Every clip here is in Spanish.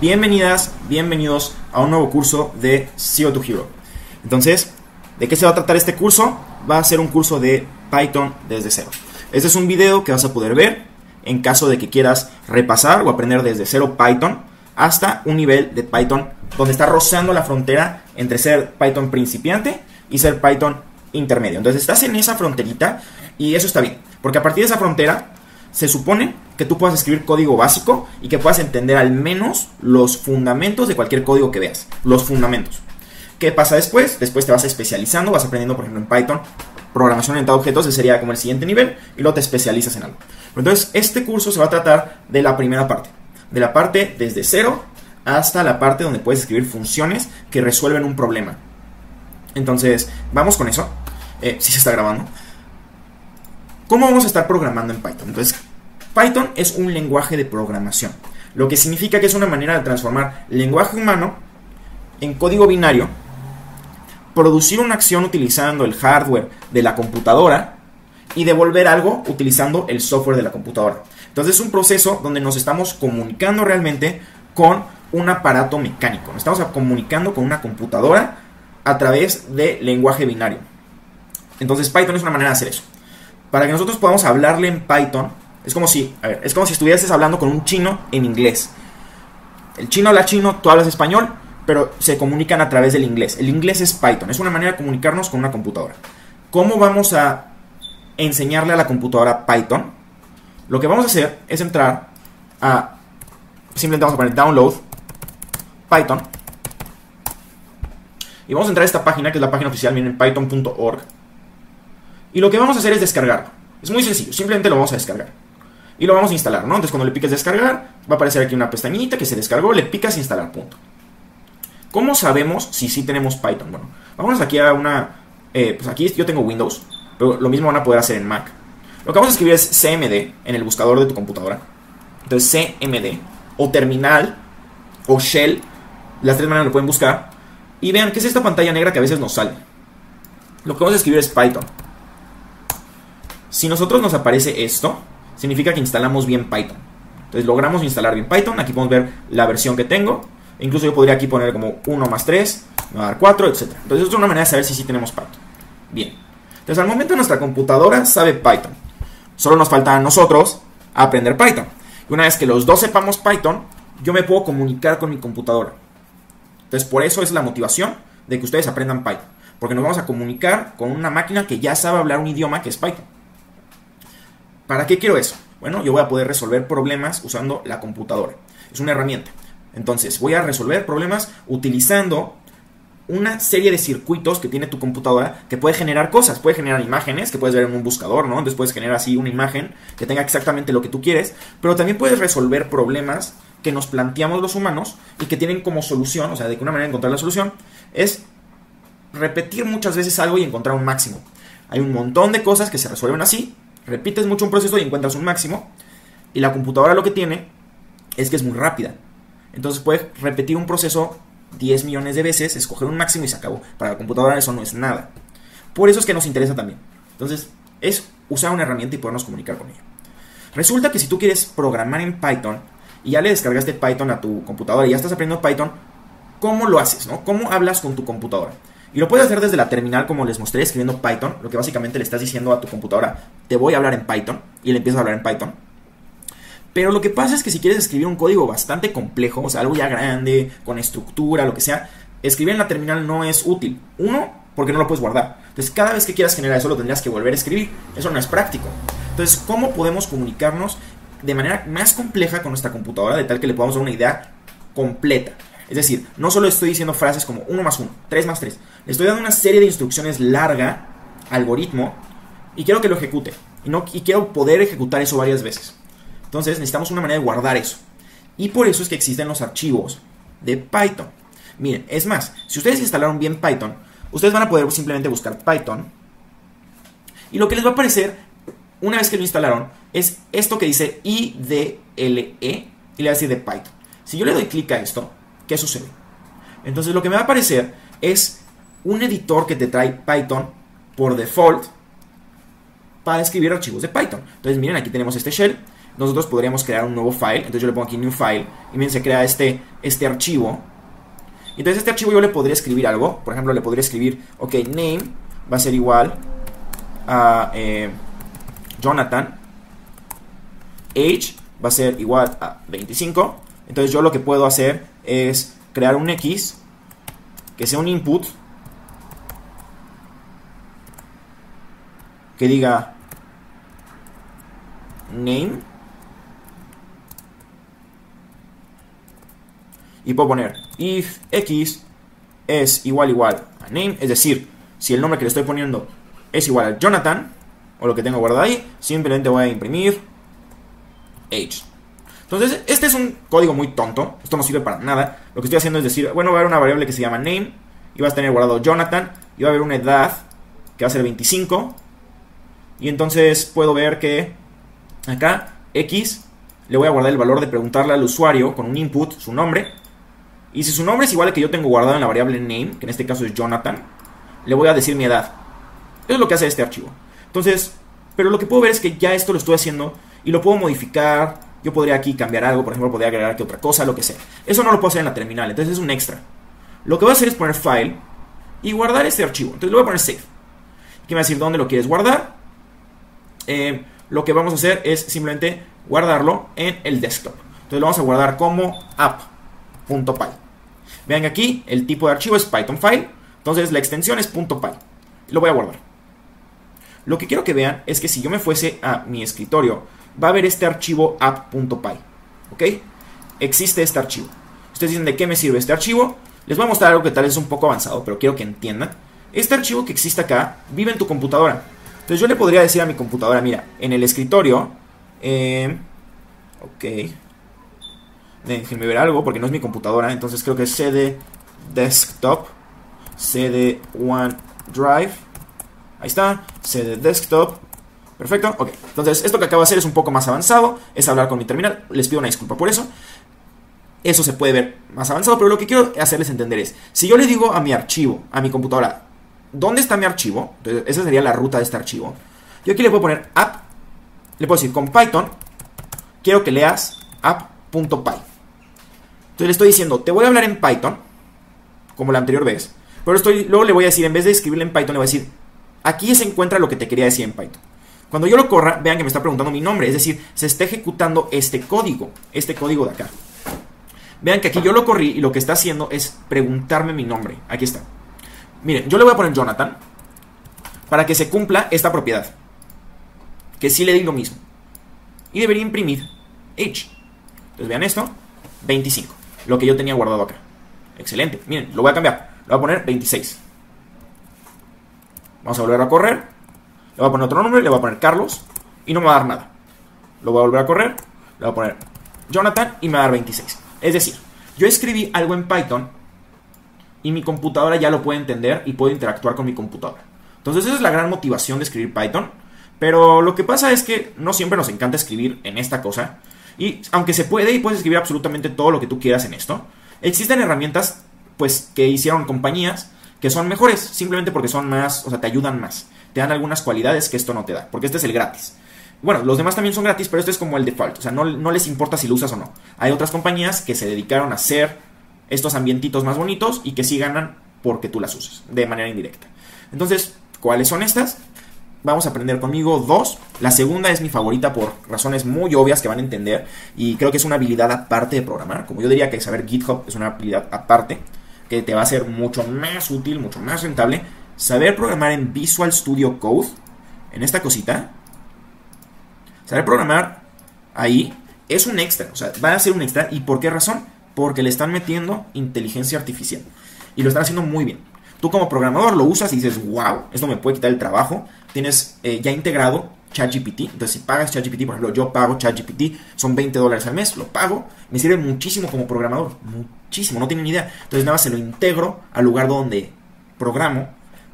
Bienvenidas, bienvenidos a un nuevo curso de Zero to Hero. Entonces, ¿de qué se va a tratar este curso? Va a ser un curso de Python desde cero. Este es un video que vas a poder ver en caso de que quieras repasar o aprender desde cero Python hasta un nivel de Python donde está rozando la frontera entre ser Python principiante y ser Python intermedio. Entonces estás en esa fronterita y eso está bien, porque a partir de esa frontera se supone que tú puedas escribir código básico y que puedas entender al menos los fundamentos de cualquier código que veas. Los fundamentos. ¿Qué pasa después? Después te vas especializando, vas aprendiendo, por ejemplo, en Python, programación orientada a objetos, ese sería como el siguiente nivel, y luego te especializas en algo. Entonces, este curso se va a tratar de la primera parte. De la parte desde cero hasta la parte donde puedes escribir funciones que resuelven un problema. Entonces, vamos con eso. Sí se está grabando. ¿Cómo vamos a estar programando en Python? Entonces, Python es un lenguaje de programación, lo que significa que es una manera de transformar lenguaje humano en código binario, producir una acción utilizando el hardware de la computadora y devolver algo utilizando el software de la computadora. Entonces es un proceso donde nos estamos comunicando realmente con un aparato mecánico. Nos estamos comunicando con una computadora a través de lenguaje binario. Entonces Python es una manera de hacer eso. Para que nosotros podamos hablarle en Python, es como si estuvieses hablando con un chino en inglés. El chino habla chino, tú hablas español, pero se comunican a través del inglés. El inglés es Python, es una manera de comunicarnos con una computadora. ¿Cómo vamos a enseñarle a la computadora Python? Lo que vamos a hacer es entrar a... Simplemente vamos a poner download Python. Y vamos a entrar a esta página, que es la página oficial, miren, python.org. Y lo que vamos a hacer es descargarlo. Es muy sencillo, simplemente lo vamos a descargar. Y lo vamos a instalar, ¿no? Entonces cuando le piques descargar, va a aparecer aquí una pestañita que se descargó, le picas instalar, punto. ¿Cómo sabemos si sí tenemos Python? Bueno, vamos aquí a una... pues aquí yo tengo Windows, pero lo mismo van a poder hacer en Mac. Lo que vamos a escribir es CMD en el buscador de tu computadora. Entonces CMD, o terminal, o shell, las tres maneras lo pueden buscar. Y vean que es esta pantalla negra que a veces nos sale. Lo que vamos a escribir es Python. Si nosotros nos aparece esto, significa que instalamos bien Python. Entonces logramos instalar bien Python. Aquí podemos ver la versión que tengo. Incluso yo podría aquí poner como 1 más 3, me va a dar 4, etc. Entonces es una manera de saber si sí tenemos Python. Bien. Entonces al momento nuestra computadora sabe Python. Solo nos falta a nosotros aprender Python. Y una vez que los dos sepamos Python, yo me puedo comunicar con mi computadora. Entonces por eso es la motivación de que ustedes aprendan Python. Porque nos vamos a comunicar con una máquina que ya sabe hablar un idioma que es Python. ¿Para qué quiero eso? Bueno, yo voy a poder resolver problemas usando la computadora. Es una herramienta. Entonces, voy a resolver problemas utilizando una serie de circuitos que tiene tu computadora que puede generar cosas. Puede generar imágenes que puedes ver en un buscador, ¿no? Entonces puedes generar así una imagen que tenga exactamente lo que tú quieres. Pero también puedes resolver problemas que nos planteamos los humanos y que tienen como solución, o sea, de que una manera de encontrar la solución es repetir muchas veces algo y encontrar un máximo. Hay un montón de cosas que se resuelven así. Repites mucho un proceso y encuentras un máximo. Y la computadora lo que tiene es que es muy rápida. Entonces puedes repetir un proceso 10 millones de veces, escoger un máximo y se acabó. Para la computadora eso no es nada. Por eso es que nos interesa también. Entonces es usar una herramienta y podernos comunicar con ella. Resulta que si tú quieres programar en Python y ya le descargaste Python a tu computadora y ya estás aprendiendo Python, ¿cómo lo haces, no? ¿Cómo hablas con tu computadora? Y lo puedes hacer desde la terminal, como les mostré, escribiendo Python. Lo que básicamente le estás diciendo a tu computadora, te voy a hablar en Python, y le empiezas a hablar en Python. Pero lo que pasa es que si quieres escribir un código bastante complejo, o sea, algo ya grande, con estructura, lo que sea, escribir en la terminal no es útil. Uno, porque no lo puedes guardar. Entonces, cada vez que quieras generar eso, lo tendrías que volver a escribir. Eso no es práctico. Entonces, ¿cómo podemos comunicarnos de manera más compleja con nuestra computadora, de tal que le podamos dar una idea completa? Es decir, no solo estoy diciendo frases como 1 más 1, 3 más 3. Le estoy dando una serie de instrucciones larga, algoritmo, y quiero que lo ejecute. Y quiero poder ejecutar eso varias veces. Entonces necesitamos una manera de guardar eso. Y por eso es que existen los archivos de Python. Miren, es más, si ustedes instalaron bien Python, ustedes van a poder simplemente buscar Python. Y lo que les va a aparecer, una vez que lo instalaron, es esto que dice IDLE, y le va a decir de Python. Si yo le doy clic a esto, ¿qué sucede? Entonces lo que me va a aparecer es un editor que te trae Python por default para escribir archivos de Python. Entonces miren, aquí tenemos este shell nosotros podríamos crear un nuevo file. Entonces yo le pongo aquí new file y miren, se crea este archivo. Entonces este archivo yo le podría escribir algo. Por ejemplo, le podría escribir, ok, name va a ser igual a Jonathan. Age va a ser igual a 25. Entonces yo lo que puedo hacer es crear un X que sea un input que diga name y puedo poner if X es igual a name, es decir, si el nombre que le estoy poniendo es igual a Jonathan o lo que tengo guardado ahí, simplemente voy a imprimir age. Entonces este es un código muy tonto, esto no sirve para nada. Lo que estoy haciendo es decir, bueno, va a haber una variable que se llama name y vas a tener guardado Jonathan y va a haber una edad que va a ser 25 y entonces puedo ver que acá X le voy a guardar el valor de preguntarle al usuario con un input, su nombre, y si su nombre es igual al que yo tengo guardado en la variable name, que en este caso es Jonathan, le voy a decir mi edad. Eso es lo que hace este archivo. Entonces, pero lo que puedo ver es que ya esto lo estoy haciendo y lo puedo modificar. Yo podría aquí cambiar algo, por ejemplo, podría agregar aquí otra cosa, lo que sea. Eso no lo puedo hacer en la terminal, entonces es un extra. Lo que voy a hacer es poner file y guardar este archivo. Entonces le voy a poner save. Aquí me va a decir dónde lo quieres guardar. Lo que vamos a hacer es simplemente guardarlo en el desktop. Entonces lo vamos a guardar como app.py. Vean que aquí el tipo de archivo es Python file. Entonces la extensión es .py. Lo voy a guardar. Lo que quiero que vean es que si yo me fuese a mi escritorio, va a haber este archivo app.py. ¿Ok? Existe este archivo. Ustedes dicen, ¿de qué me sirve este archivo? Les voy a mostrar algo que tal vez es un poco avanzado, pero quiero que entiendan. Este archivo que existe acá vive en tu computadora. Entonces yo le podría decir a mi computadora, mira, en el escritorio, ok, déjenme ver algo porque no es mi computadora, entonces creo que es cd desktop, cd OneDrive, ahí está, cd desktop, perfecto, ok. Entonces esto que acabo de hacer es un poco más avanzado, es hablar con mi terminal, les pido una disculpa por eso. Eso se puede ver más avanzado, pero lo que quiero hacerles entender es, si yo le digo a mi archivo, a mi computadora, ¿dónde está mi archivo? Entonces, esa sería la ruta de este archivo. Yo aquí le puedo poner app. Le puedo decir, con Python, quiero que leas app.py. Entonces le estoy diciendo, te voy a hablar en Python, como la anterior vez. Pero luego le voy a decir, en vez de escribirle en Python, le voy a decir, aquí se encuentra lo que te quería decir en Python. Cuando yo lo corra, vean que me está preguntando mi nombre. Es decir, se está ejecutando este código de acá. Vean que aquí yo lo corrí y lo que está haciendo es preguntarme mi nombre. Aquí está. Miren, yo le voy a poner Jonathan para que se cumpla esta propiedad. Que sí le di lo mismo. Y debería imprimir age. Entonces vean esto, 25. Lo que yo tenía guardado acá. Excelente. Miren, lo voy a cambiar. Le voy a poner 26. Vamos a volver a correr. Le voy a poner otro nombre, le voy a poner Carlos. Y no me va a dar nada. Lo voy a volver a correr. Le voy a poner Jonathan y me va a dar 26. Es decir, yo escribí algo en Python y mi computadora ya lo puede entender y puedo interactuar con mi computadora. Entonces esa es la gran motivación de escribir Python. Pero lo que pasa es que no siempre nos encanta escribir en esta cosa. Y aunque se puede y puedes escribir absolutamente todo lo que tú quieras en esto, existen herramientas pues que hicieron compañías que son mejores simplemente porque son más, o sea, te ayudan más. Te dan algunas cualidades que esto no te da, porque este es el gratis. Bueno, los demás también son gratis, pero este es como el default. O sea, no les importa si lo usas o no. Hay otras compañías que se dedicaron a hacer estos ambientitos más bonitos y que sí ganan porque tú las uses de manera indirecta. Entonces, ¿cuáles son estas? Vamos a aprender conmigo dos. La segunda es mi favorita por razones muy obvias que van a entender. Y creo que es una habilidad aparte de programar. Como yo diría que saber GitHub es una habilidad aparte que te va a ser mucho más útil, mucho más rentable. Saber programar en Visual Studio Code, en esta cosita. Saber programar ahí es un extra. O sea, va a ser un extra. ¿Y por qué razón? Porque le están metiendo inteligencia artificial. Y lo están haciendo muy bien. Tú como programador lo usas y dices, wow, esto me puede quitar el trabajo. Tienes ya integrado ChatGPT. Entonces si pagas ChatGPT, por ejemplo, yo pago ChatGPT, son $20 al mes, lo pago. Me sirve muchísimo como programador. Muchísimo, no tienen ni idea. Entonces nada más se lo integro al lugar donde programo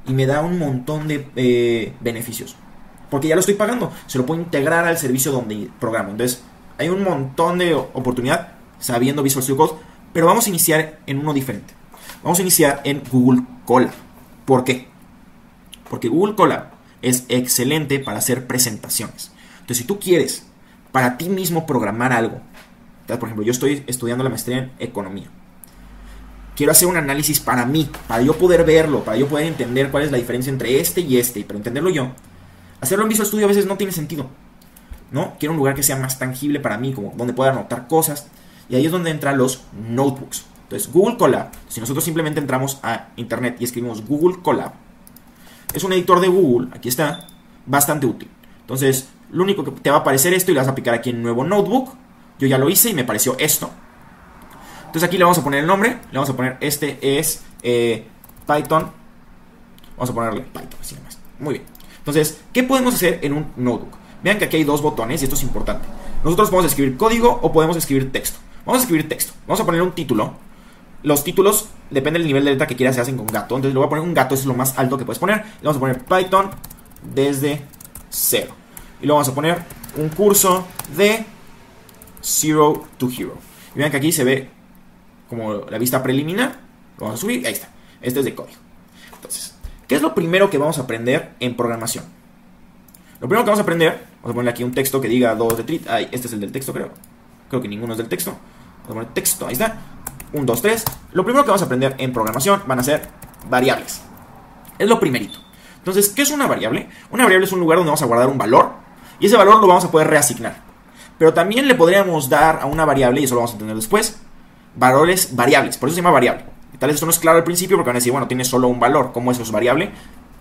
y me da un montón de beneficios. Porque ya lo estoy pagando. Se lo puedo integrar al servicio donde programo. Entonces hay un montón de oportunidad sabiendo Visual Studio Code. Pero vamos a iniciar en uno diferente. Vamos a iniciar en Google Colab. ¿Por qué? Porque Google Colab es excelente para hacer presentaciones. Entonces, si tú quieres para ti mismo programar algo. Entonces, por ejemplo, yo estoy estudiando la maestría en economía. Quiero hacer un análisis para mí, para yo poder verlo, para yo poder entender cuál es la diferencia entre este y este, y para entenderlo yo. Hacerlo en Visual Studio a veces no tiene sentido, ¿no? Quiero un lugar que sea más tangible para mí, como donde pueda anotar cosas. Y ahí es donde entran los notebooks. Entonces, Google Colab, si nosotros simplemente entramos a internet y escribimos Google Colab, es un editor de Google, aquí está, bastante útil. Entonces, lo único que te va a aparecer esto y le vas a aplicar aquí en nuevo notebook. Yo ya lo hice y me pareció esto. Entonces aquí le vamos a poner el nombre, le vamos a poner este es Python. Vamos a ponerle Python, así nomás. Muy bien. Entonces, ¿qué podemos hacer en un notebook? Vean que aquí hay dos botones y esto es importante. Nosotros podemos escribir código o podemos escribir texto. Vamos a escribir texto. Vamos a poner un título. Los títulos, depende del nivel de letra que quieras, se hacen con gato. Entonces le voy a poner un gato, eso es lo más alto que puedes poner. Le vamos a poner Python desde cero. Y luego vamos a poner un curso de Zero to Hero. Y vean que aquí se ve como la vista preliminar. Lo vamos a subir, ahí está. Este es de código. Entonces, ¿qué es lo primero que vamos a aprender en programación? Lo primero que vamos a aprender, vamos a ponerle aquí un texto que diga 2 de trit. Ay, este es el del texto, creo. Creo que ninguno es del texto. Vamos a poner texto, ahí está. 1, 2, 3. Lo primero que vamos a aprender en programación van a ser variables. Es lo primerito. Entonces, ¿qué es una variable? Una variable es un lugar donde vamos a guardar un valor y ese valor lo vamos a poder reasignar. Pero también le podríamos dar a una variable, y eso lo vamos a entender después, valores variables. Por eso se llama variable. Y tal vez esto no es claro al principio porque van a decir, bueno, tiene solo un valor. ¿Cómo eso es variable?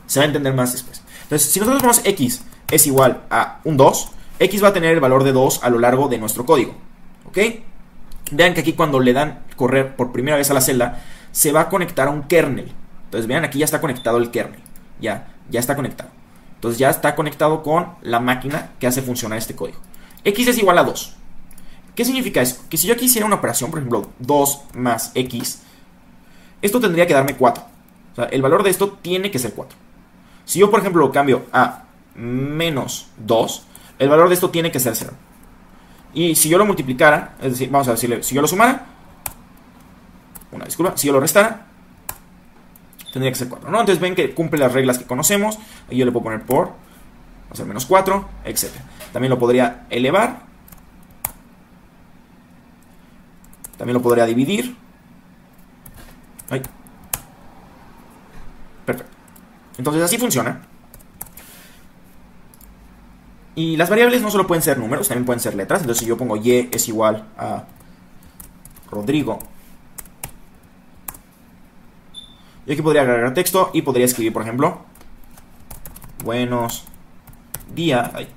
Se va a entender más después. Entonces, si nosotros ponemos x es igual a un 2, x va a tener el valor de 2 a lo largo de nuestro código. ¿Ok? Vean que aquí cuando le dan correr por primera vez a la celda, se va a conectar a un kernel. Entonces vean, aquí ya está conectado el kernel. Ya está conectado. Entonces ya está conectado con la máquina que hace funcionar este código. X es igual a 2. ¿Qué significa eso? Que si yo aquí hiciera una operación, por ejemplo, 2 más X, esto tendría que darme 4. O sea, el valor de esto tiene que ser 4. Si yo, por ejemplo, lo cambio a menos 2, el valor de esto tiene que ser 0. Y si yo lo multiplicara, es decir, vamos a decirle, si yo lo sumara, una disculpa, si yo lo restara, tendría que ser 4, ¿no? Entonces ven que cumple las reglas que conocemos. Ahí yo le puedo poner por, va a ser menos 4, etc. También lo podría elevar. También lo podría dividir. Ahí. Perfecto. Entonces así funciona. Y las variables no solo pueden ser números, también pueden ser letras. Entonces si yo pongo y es igual a Rodrigo, yo aquí podría agregar texto y podría escribir, por ejemplo, buenos días. Ay.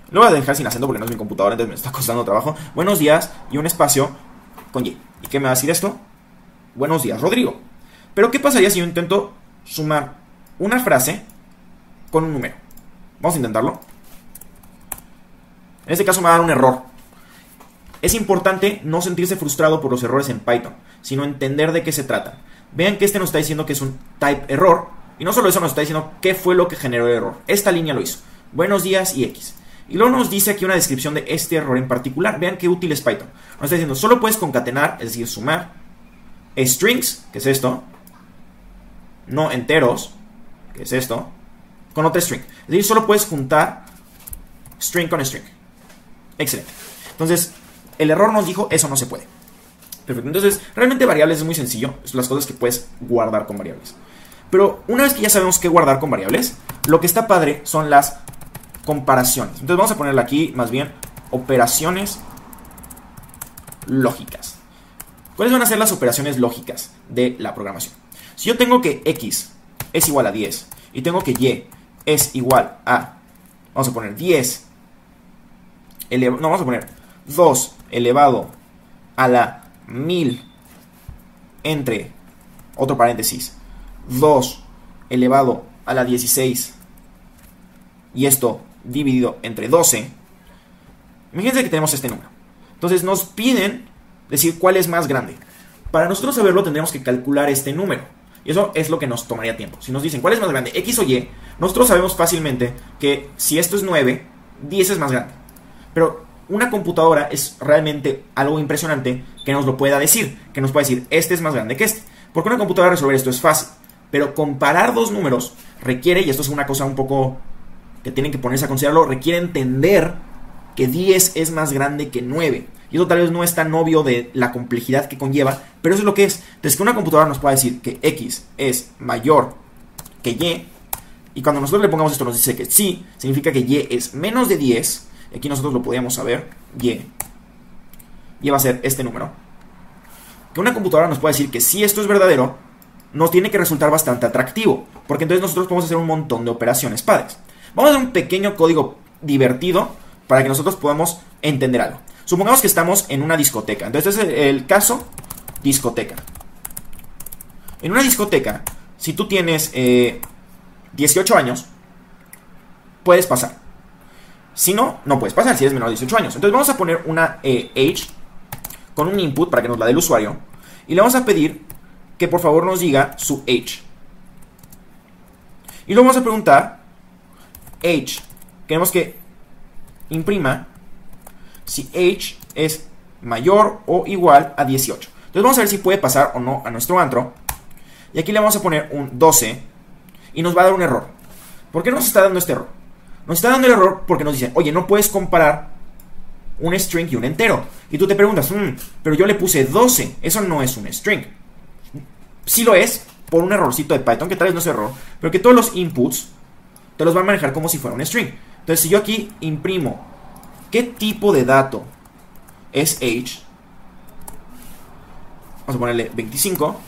Lo voy a dejar sin acento porque no es mi computadora, entonces me está costando trabajo. Buenos días y un espacio con y. ¿Y qué me va a decir esto? Buenos días, Rodrigo. Pero ¿qué pasaría si yo intento sumar una frase con un número? Vamos a intentarlo. En este caso me va a dar un error. Es importante no sentirse frustrado por los errores en Python, sino entender de qué se trata. Vean que este nos está diciendo que es un type error. Y no solo eso, nos está diciendo qué fue lo que generó el error. Esta línea lo hizo. Buenos días y X. Y luego nos dice aquí una descripción de este error en particular. Vean qué útil es Python. Nos está diciendo, solo puedes concatenar, es decir, sumar strings, que es esto, no enteros, que es esto, con otra string. Es decir, solo puedes juntar string con string. Excelente. Entonces, el error nos dijo, eso no se puede. Perfecto. Entonces, realmente variables es muy sencillo. Son las cosas que puedes guardar con variables. Pero una vez que ya sabemos qué guardar con variables, lo que está padre son las comparaciones. Entonces vamos a ponerle aquí, más bien, operaciones lógicas. ¿Cuáles van a ser las operaciones lógicas de la programación? Si yo tengo que X es igual a 10 y tengo que Y es igual a, vamos a poner 10, vamos a poner 2 elevado a la 1000 entre, otro paréntesis, 2 elevado a la 16 y esto dividido entre 12. Imagínense que tenemos este número. Entonces nos piden decir cuál es más grande. Para nosotros saberlo tendríamos que calcular este número. Y eso es lo que nos tomaría tiempo. Si nos dicen cuál es más grande, X o Y, nosotros sabemos fácilmente que si esto es 9, 10 es más grande. Pero una computadora es realmente algo impresionante que nos lo pueda decir. Que nos pueda decir, este es más grande que este. Porque una computadora resolver esto es fácil. Pero comparar dos números requiere, y esto es una cosa un poco que tienen que ponerse a considerarlo, requiere entender que 10 es más grande que 9. Y eso tal vez no es tan obvio de la complejidad que conlleva, pero eso es lo que es. Entonces, que una computadora nos pueda decir que X es mayor que Y, y cuando nosotros le pongamos esto nos dice que sí, significa que Y es menos de 10. Aquí nosotros lo podríamos saber. Y va a ser este número. Que una computadora nos pueda decir que si esto es verdadero, nos tiene que resultar bastante atractivo, porque entonces nosotros podemos hacer un montón de operaciones padres. Vamos a hacer un pequeño código divertido para que nosotros podamos entender algo. Supongamos que estamos en una discoteca. Entonces este es el caso discoteca. En una discoteca, si tú tienes 18 años, puedes pasar. Si no, no puedes pasar si eres menor de 18 años. Entonces vamos a poner una age con un input para que nos la dé el usuario. Y le vamos a pedir que por favor nos diga su age. Y luego vamos a preguntar age. Queremos que imprima si age es mayor o igual a 18. Entonces vamos a ver si puede pasar o no a nuestro antro. Y aquí le vamos a poner un 12 y nos va a dar un error. ¿Por qué nos está dando este error? Nos está dando el error porque nos dice, oye, no puedes comparar un string y un entero. Y tú te preguntas, pero yo le puse 12, eso no es un string. Sí lo es, por un errorcito de Python, que tal vez no es error, pero que todos los inputs te los va a manejar como si fuera un string. Entonces, si yo aquí imprimo qué tipo de dato es age, vamos a ponerle 25,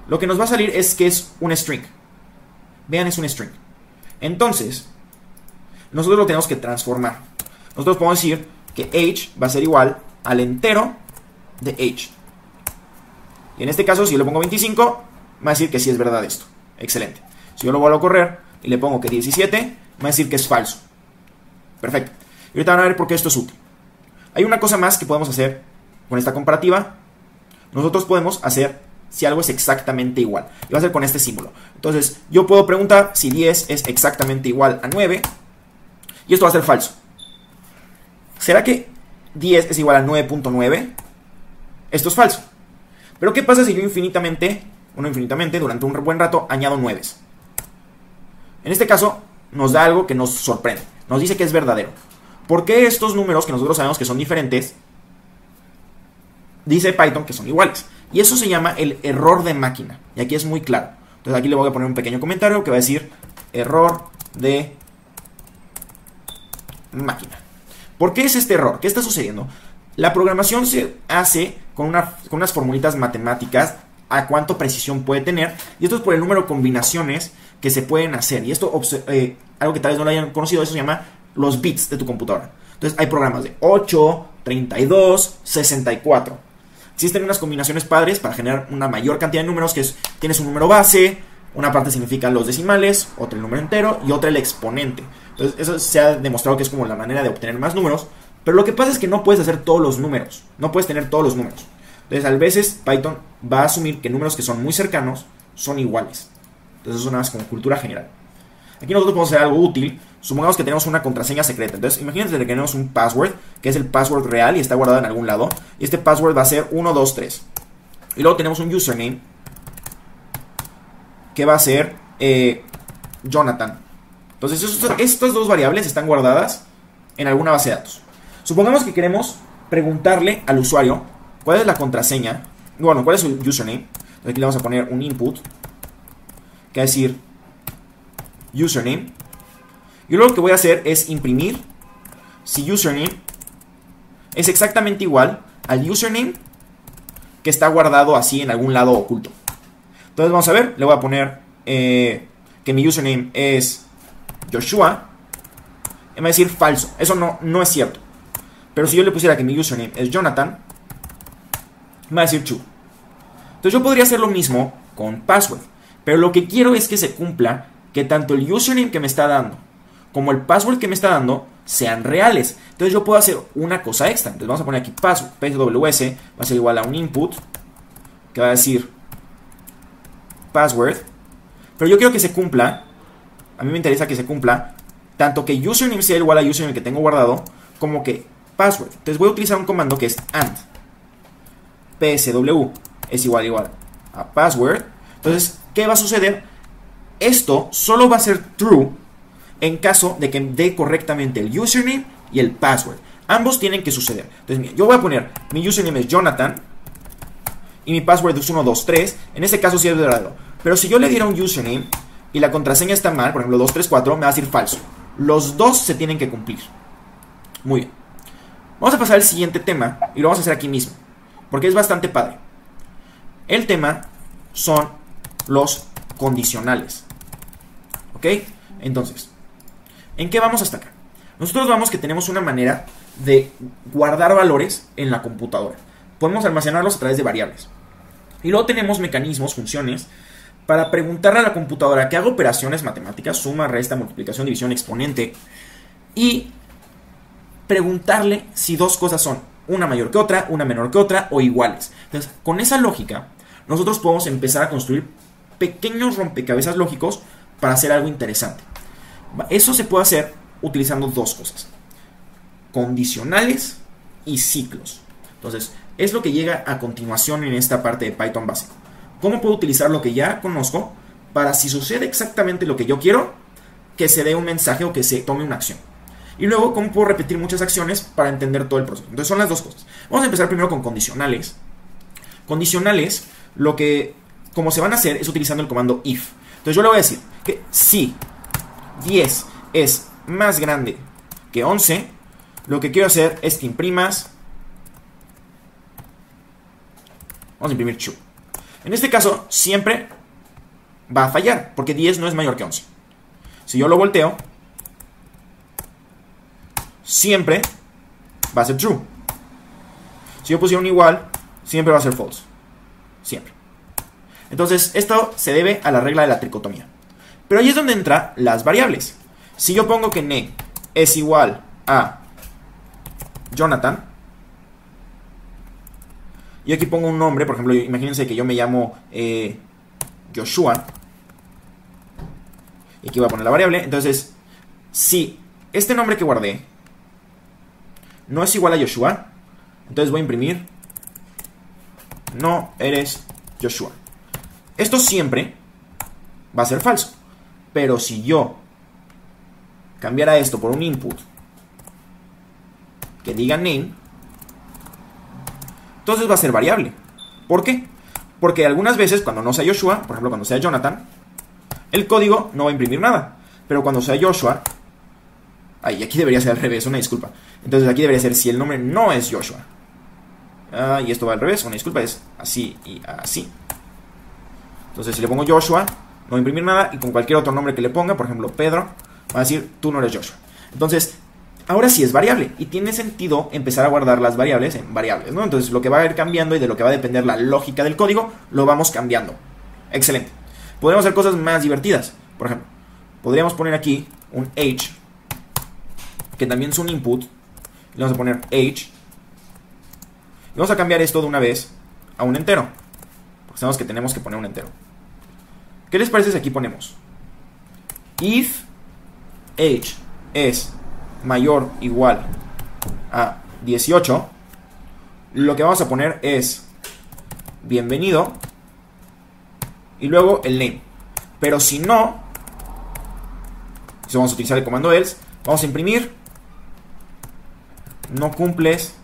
lo que nos va a salir es que es un string. Vean, es un string. Entonces, nosotros lo tenemos que transformar. Nosotros podemos decir que age va a ser igual al entero de age. Y en este caso, si yo le pongo 25, va a decir que sí es verdad esto. Excelente. Si yo lo vuelvo a correr y le pongo que 17, va a decir que es falso. Perfecto. Y ahorita van a ver por qué esto es útil. Hay una cosa más que podemos hacer con esta comparativa. Nosotros podemos hacer si algo es exactamente igual. Y va a ser con este símbolo. Entonces, yo puedo preguntar si 10 es exactamente igual a 9. Y esto va a ser falso. ¿Será que 10 es igual a 9.9? Esto es falso. Pero ¿qué pasa si yo infinitamente, durante un buen rato, añado 9? En este caso, nos da algo que nos sorprende. Nos dice que es verdadero. ¿Por qué estos números que nosotros sabemos que son diferentes, dice Python que son iguales? Y eso se llama el error de máquina. Y aquí es muy claro. Entonces aquí le voy a poner un pequeño comentario que va a decir error de máquina. ¿Por qué es este error? ¿Qué está sucediendo? La programación se hace con unas formulitas matemáticas a cuánto precisión puede tener. Y esto es por el número de combinaciones que se pueden hacer. Y esto, algo que tal vez no lo hayan conocido, eso se llama los bits de tu computadora. Entonces hay programas de 8, 32, 64. Existen unas combinaciones padres para generar una mayor cantidad de números, que es, tienes un número base, una parte significa los decimales, otra el número entero y otra el exponente. Entonces eso se ha demostrado que es como la manera de obtener más números. Pero lo que pasa es que no puedes hacer todos los números. No puedes tener todos los números. Entonces a veces Python va a asumir que números que son muy cercanos son iguales. Entonces eso es más como cultura general. Aquí nosotros podemos hacer algo útil. Supongamos que tenemos una contraseña secreta. Entonces imagínense que tenemos un password, que es el password real y está guardado en algún lado. Y este password va a ser 123. Y luego tenemos un username, que va a ser Jonathan. Entonces estas dos variables están guardadas en alguna base de datos. Supongamos que queremos preguntarle al usuario cuál es la contraseña, bueno, cuál es su username. Entonces aquí le vamos a poner un input que va a decir username. Y luego lo que voy a hacer es imprimir si username es exactamente igual al username que está guardado así en algún lado oculto. Entonces vamos a ver, le voy a poner que mi username es Joshua. Y me va a decir falso, eso no es cierto. Pero si yo le pusiera que mi username es Jonathan, me va a decir true. Entonces yo podría hacer lo mismo con password. Pero lo que quiero es que se cumpla que tanto el username que me está dando como el password que me está dando sean reales. Entonces yo puedo hacer una cosa extra. Entonces vamos a poner aquí password, PWS va a ser igual a un input que va a decir password. Pero yo quiero que se cumpla, a mí me interesa que se cumpla tanto que username sea igual a username que tengo guardado, como que password. Entonces voy a utilizar un comando que es AND. PSW es igual a password. Entonces, ¿qué va a suceder? Esto solo va a ser true en caso de que dé correctamente el username y el password. Ambos tienen que suceder. Entonces, mira, yo voy a poner mi username es Jonathan y mi password es 123. En este caso sí es verdadero. Pero si yo le diera un username y la contraseña está mal, por ejemplo 234, me va a decir falso. Los dos se tienen que cumplir. Muy bien. Vamos a pasar al siguiente tema y lo vamos a hacer aquí mismo, porque es bastante padre. El tema son los condicionales. ¿Ok? Entonces, ¿en qué vamos hasta acá? Nosotros vamos que tenemos una manera de guardar valores en la computadora. Podemos almacenarlos a través de variables. Y luego tenemos mecanismos, funciones, para preguntarle a la computadora que haga operaciones matemáticas, suma, resta, multiplicación, división, exponente, y preguntarle si dos cosas son una mayor que otra, una menor que otra o iguales. Entonces, con esa lógica, nosotros podemos empezar a construir pequeños rompecabezas lógicos para hacer algo interesante. Eso se puede hacer utilizando dos cosas: condicionales y ciclos. Entonces, es lo que llega a continuación en esta parte de Python básico. ¿Cómo puedo utilizar lo que ya conozco para, si sucede exactamente lo que yo quiero, que se dé un mensaje o que se tome una acción? Y luego, ¿cómo puedo repetir muchas acciones para entender todo el proceso? Entonces, son las dos cosas. Vamos a empezar primero con condicionales. Condicionales, como se van a hacer es utilizando el comando if. Entonces, yo le voy a decir que si 10 es más grande que 11, lo que quiero hacer es que imprimas. Vamos a imprimir true. En este caso, siempre va a fallar, porque 10 no es mayor que 11. Si yo lo volteo, siempre va a ser true. Si yo pusiera un igual, siempre va a ser false. Siempre. Entonces, esto se debe a la regla de la tricotomía. Pero ahí es donde entran las variables. Si yo pongo que name es igual a Jonathan, y aquí pongo un nombre, por ejemplo, imagínense que yo me llamo Joshua, y aquí voy a poner la variable. Entonces, si este nombre que guardé no es igual a Joshua, entonces voy a imprimir no eres Joshua. Esto siempre va a ser falso. Pero si yo cambiara esto por un input que diga name, entonces va a ser variable. ¿Por qué? Porque algunas veces cuando no sea Joshua, por ejemplo cuando sea Jonathan, el código no va a imprimir nada. Pero cuando sea Joshua, aquí debería ser al revés, una disculpa. Entonces aquí debería ser si el nombre no es Joshua. Y esto va al revés, una disculpa, es así y así. Entonces si le pongo Joshua, no va a imprimir nada. Y con cualquier otro nombre que le ponga, por ejemplo Pedro, va a decir tú no eres Joshua. Entonces, ahora sí es variable. Y tiene sentido empezar a guardar las variables en variables, ¿no? Entonces lo que va a ir cambiando y de lo que va a depender la lógica del código, lo vamos cambiando. Excelente. Podemos hacer cosas más divertidas. Por ejemplo, podríamos poner aquí un age, que también es un input. Le vamos a poner age. Y vamos a cambiar esto de una vez a un entero, porque sabemos que tenemos que poner un entero. ¿Qué les parece si aquí ponemos if age es mayor o igual a 18? Lo que vamos a poner es bienvenido y luego el name. Pero si no, si vamos a utilizar el comando else, vamos a imprimir no cumples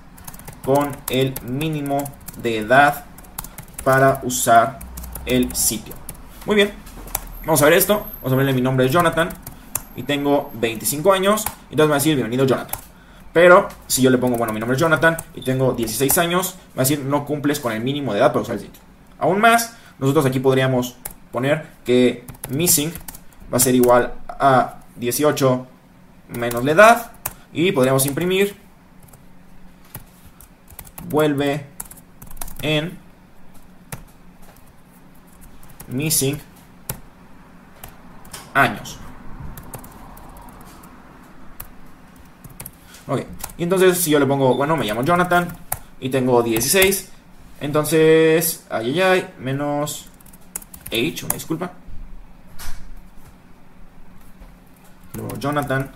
con el mínimo de edad para usar el sitio. Muy bien, vamos a ver esto. Vamos a ponerle mi nombre es Jonathan y tengo 25 años. Entonces me va a decir bienvenido Jonathan. Pero si yo le pongo, bueno, mi nombre es Jonathan y tengo 16 años, va a decir no cumples con el mínimo de edad para usar el sitio. Aún más, nosotros aquí podríamos poner que missing va a ser igual a 18 menos la edad. Y podríamos imprimir vuelve en missing años. Ok, y entonces si yo le pongo, bueno, me llamo Jonathan y tengo 16, entonces, menos age, una disculpa. Luego Jonathan,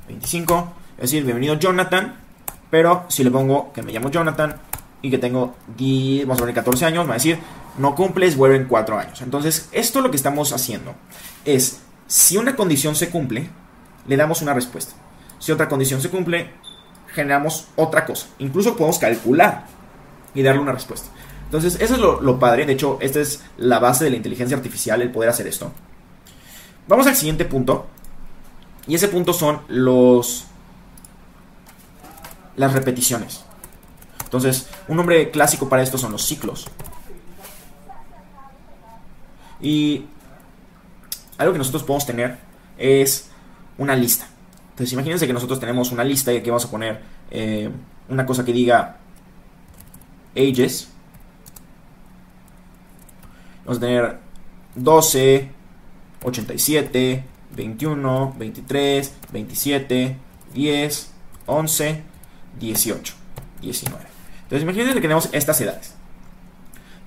25, es decir, bienvenido Jonathan. Pero si le pongo que me llamo Jonathan y que tengo, vamos a poner 14 años, me va a decir no cumples, vuelven 4 años. Entonces, esto lo que estamos haciendo es, si una condición se cumple, le damos una respuesta. Si otra condición se cumple, generamos otra cosa. Incluso podemos calcular y darle una respuesta. Entonces, eso es lo padre. De hecho, esta es la base de la inteligencia artificial, el poder hacer esto. Vamos al siguiente punto. Y ese punto son las repeticiones. Entonces, un nombre clásico para esto son los ciclos. Y algo que nosotros podemos tener es una lista. Entonces, imagínense que nosotros tenemos una lista y aquí vamos a poner una cosa que diga ages. Vamos a tener 12, 87, 21, 23, 27, 10, 11, 18, 19. Entonces imagínense que tenemos estas edades.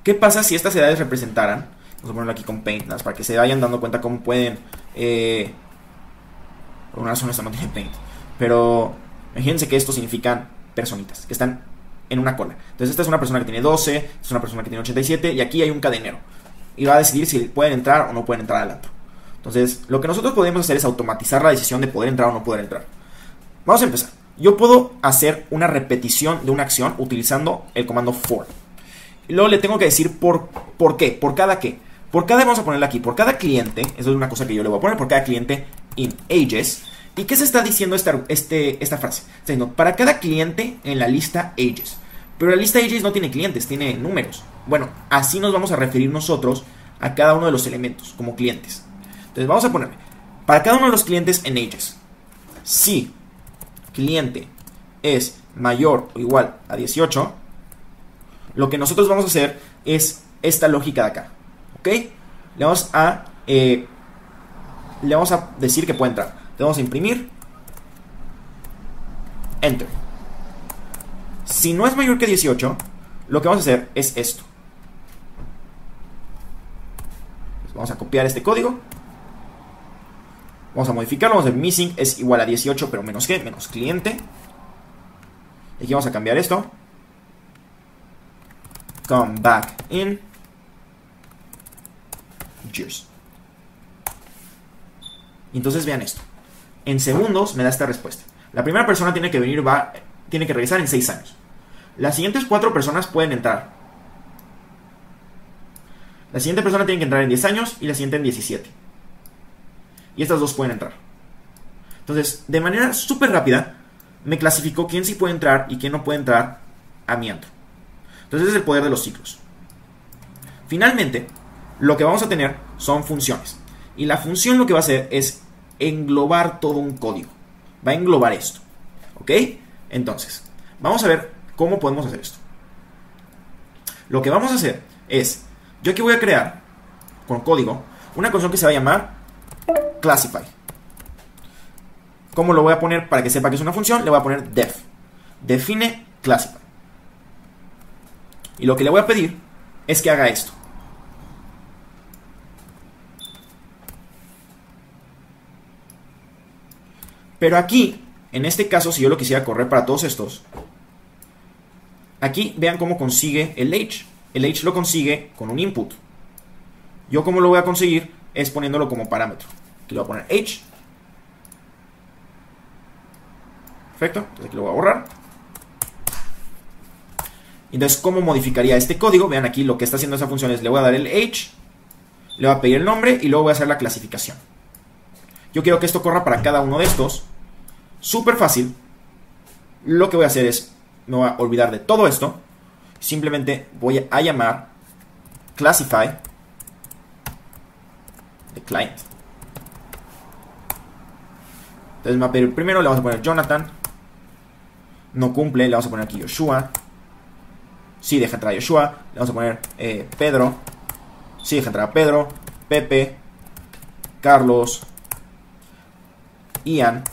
¿Qué pasa si estas edades representaran? Vamos a ponerlo aquí con Paint, para que se vayan dando cuenta cómo pueden... por una razón esto no tiene Paint. Pero imagínense que esto significan personitas que están en una cola. Entonces esta es una persona que tiene 12, esta es una persona que tiene 87 y aquí hay un cadenero. Y va a decidir si pueden entrar o no pueden entrar al antro. Entonces lo que nosotros podemos hacer es automatizar la decisión de poder entrar o no poder entrar. Vamos a empezar. Yo puedo hacer una repetición de una acción utilizando el comando for. Y luego le tengo que decir por qué, por cada qué. Por cada, vamos a ponerle aquí, por cada cliente, eso es una cosa que yo le voy a poner, por cada cliente in ages. ¿Y qué se está diciendo esta frase? Está diciendo, para cada cliente en la lista ages. Pero la lista ages no tiene clientes, tiene números. Bueno, así nos vamos a referir nosotros a cada uno de los elementos como clientes. Entonces vamos a ponerle, para cada uno de los clientes en ages, si cliente es mayor o igual a 18, lo que nosotros vamos a hacer es esta lógica de acá. ¿Ok? Le vamos a decir que puede entrar. Le vamos a imprimir. Enter. Si no es mayor que 18, lo que vamos a hacer es esto. Entonces vamos a copiar este código. Vamos a modificarlo. Vamos a decir missing es igual a 18, pero menos que, menos cliente. Y aquí vamos a cambiar esto. Come back in years. Y entonces vean esto. En segundos me da esta respuesta. La primera persona tiene que venir, tiene que regresar en 6 años. Las siguientes 4 personas pueden entrar. La siguiente persona tiene que entrar en 10 años y la siguiente en 17. Y estas dos pueden entrar. Entonces, de manera súper rápida, me clasificó quién sí puede entrar y quién no puede entrar a mi antro. Entonces, ese es el poder de los ciclos. Finalmente, lo que vamos a tener son funciones. Y la función lo que va a hacer es englobar todo un código. Va a englobar esto. ¿Ok? Entonces, vamos a ver cómo podemos hacer esto. Lo que vamos a hacer es, yo aquí voy a crear, con código, una función que se va a llamar classify. ¿Cómo lo voy a poner para que sepa que es una función? Le voy a poner def. Define classify. Y lo que le voy a pedir es que haga esto. Pero aquí, en este caso, si yo lo quisiera correr para todos estos, aquí vean cómo consigue el age. El age lo consigue con un input. Yo cómo lo voy a conseguir es poniéndolo como parámetro. Aquí le voy a poner age. Perfecto, entonces aquí lo voy a borrar. Entonces, ¿cómo modificaría este código? Vean aquí lo que está haciendo esa función es, le voy a dar el age, le voy a pedir el nombre y luego voy a hacer la clasificación. Yo quiero que esto corra para cada uno de estos. Súper fácil. Lo que voy a hacer es, me voy a olvidar de todo esto. Simplemente voy a llamar classify de client. Entonces me va a pedir primero, le vamos a poner Jonathan. No cumple, le vamos a poner aquí Joshua. Sí, deja entrar a Joshua. Le vamos a poner Pedro. Sí, deja entrar a Pedro. Pepe. Carlos. Ian.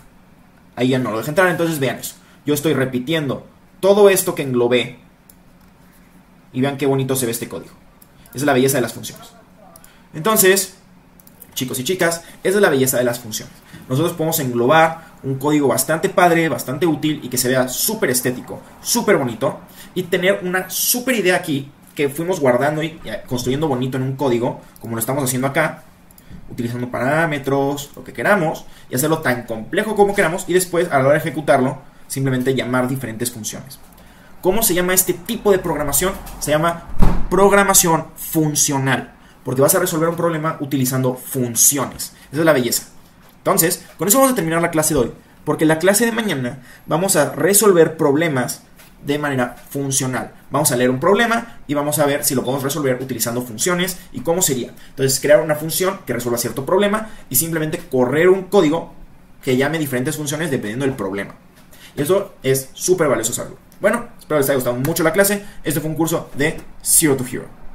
A Ian no lo deja entrar, entonces vean eso. Yo estoy repitiendo todo esto que englobé. Y vean qué bonito se ve este código. Esa es la belleza de las funciones. Entonces, chicos y chicas, esa es la belleza de las funciones. Nosotros podemos englobar un código bastante padre, bastante útil y que se vea súper estético, súper bonito. Y tener una súper idea aquí que fuimos guardando y construyendo bonito en un código, como lo estamos haciendo acá. utilizando parámetros, lo que queramos, y hacerlo tan complejo como queramos, y después, a la hora de ejecutarlo, simplemente llamar diferentes funciones. ¿Cómo se llama este tipo de programación? Se llama programación funcional, porque vas a resolver un problema utilizando funciones. Esa es la belleza. Entonces, con eso vamos a terminar la clase de hoy, porque en la clase de mañana vamos a resolver problemas de manera funcional. Vamos a leer un problema y vamos a ver si lo podemos resolver utilizando funciones y cómo sería. Entonces, crear una función que resuelva cierto problema y simplemente correr un código que llame diferentes funciones dependiendo del problema. Y eso es súper valioso saberlo. Bueno, espero les haya gustado mucho la clase. Este fue un curso de Zero to Hero.